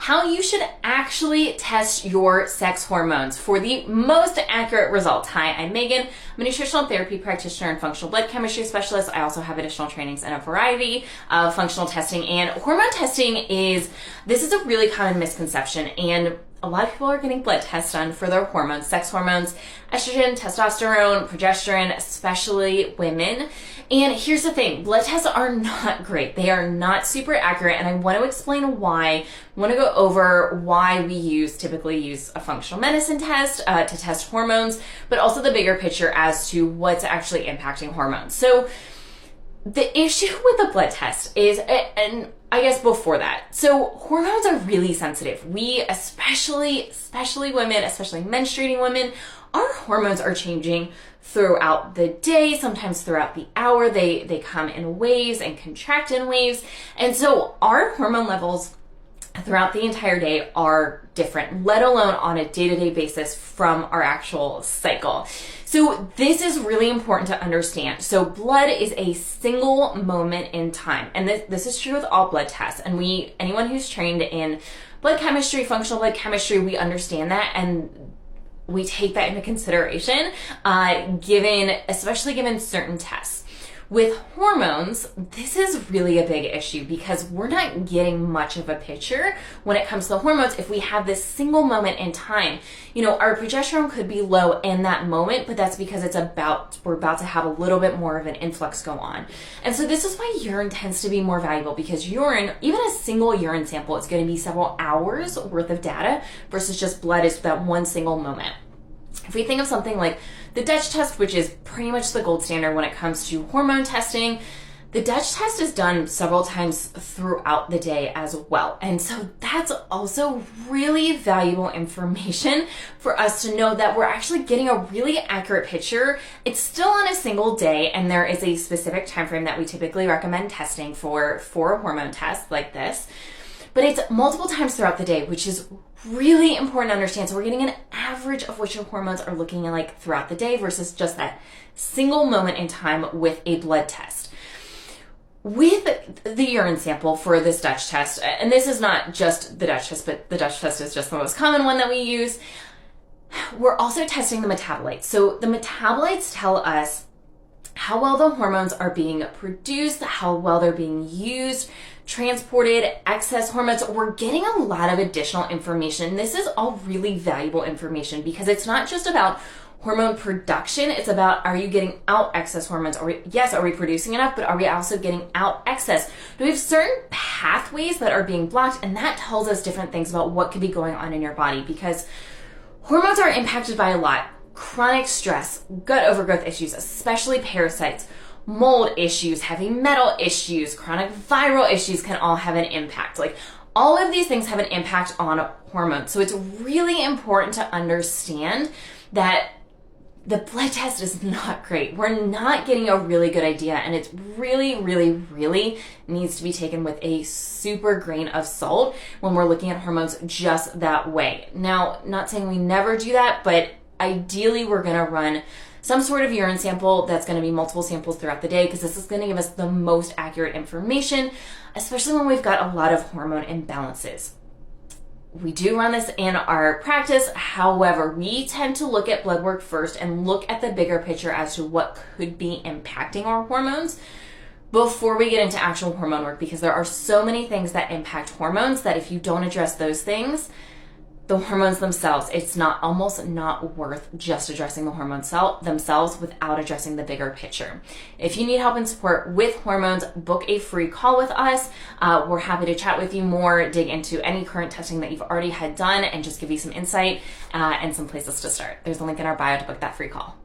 how you should actually test your sex hormones for the most accurate results. Hi, I'm Megan. I'm a nutritional therapy practitioner and functional blood chemistry specialist. I also have additional trainings in a variety of functional testing, and hormone testing this is a really common misconception, and a lot of people are getting blood tests done for their hormones, sex hormones, estrogen, testosterone, progesterone, especially women. And here's the thing, blood tests are not great. They are not super accurate, and I want to explain why. I want to go over why we typically use a functional medicine test to test hormones, but also the bigger picture as to what's actually impacting hormones. So the issue with the blood test is, and I guess before that, so hormones are really sensitive. We, especially women, especially menstruating women, our hormones are changing throughout the day, sometimes throughout the hour. They come in waves and contract in waves. And so our hormone levels throughout the entire day are different, let alone on a day-to-day basis from our actual cycle. So this is really important to understand. So blood is a single moment in time. And this is true with all blood tests. And anyone who's trained in blood chemistry, functional blood chemistry, we understand that, and we take that into consideration, especially given certain tests. With hormones, this is really a big issue because we're not getting much of a picture when it comes to the hormones if we have this single moment in time. Our progesterone could be low in that moment, but that's because we're about to have a little bit more of an influx go on. And so this is why urine tends to be more valuable, because urine, even a single urine sample, is going to be several hours worth of data versus just blood is that one single moment. If we think of something like the Dutch test, which is pretty much the gold standard when it comes to hormone testing, the Dutch test is done several times throughout the day as well. And so that's also really valuable information for us to know that we're actually getting a really accurate picture. It's still on a single day, and there is a specific time frame that we typically recommend testing for a hormone test like this. But it's multiple times throughout the day, which is really important to understand. So we're getting an average of what your hormones are looking like throughout the day versus just that single moment in time with a blood test. With the urine sample for this Dutch test, and this is not just the Dutch test, but the Dutch test is just the most common one that we use, we're also testing the metabolites. So the metabolites tell us how well the hormones are being produced, how well they're being used, transported, excess hormones. We're getting a lot of additional information. This is all really valuable information because it's not just about hormone production. It's about, are you getting out excess hormones? Are we producing enough, but are we also getting out excess? Do we have certain pathways that are being blocked? And that tells us different things about what could be going on in your body, because hormones are impacted by a lot. Chronic stress, gut overgrowth issues, especially parasites, mold issues, heavy metal issues, chronic viral issues can all have an impact. Like, all of these things have an impact on hormones. So it's really important to understand that the blood test is not great. We're not getting a really good idea, and it's really, really, really needs to be taken with a super grain of salt when we're looking at hormones just that way. Now, not saying we never do that, but ideally we're going to run some sort of urine sample that's going to be multiple samples throughout the day, because this is going to give us the most accurate information, especially when we've got a lot of hormone imbalances. We do run this in our practice. However, we tend to look at blood work first and look at the bigger picture as to what could be impacting our hormones before we get into actual hormone work, because there are so many things that impact hormones that if you don't address those things, the hormones themselves, it's almost not worth just addressing the hormones themselves without addressing the bigger picture. If you need help and support with hormones, book a free call with us. We're happy to chat with you more, dig into any current testing that you've already had done, and just give you some insight and some places to start. There's a link in our bio to book that free call.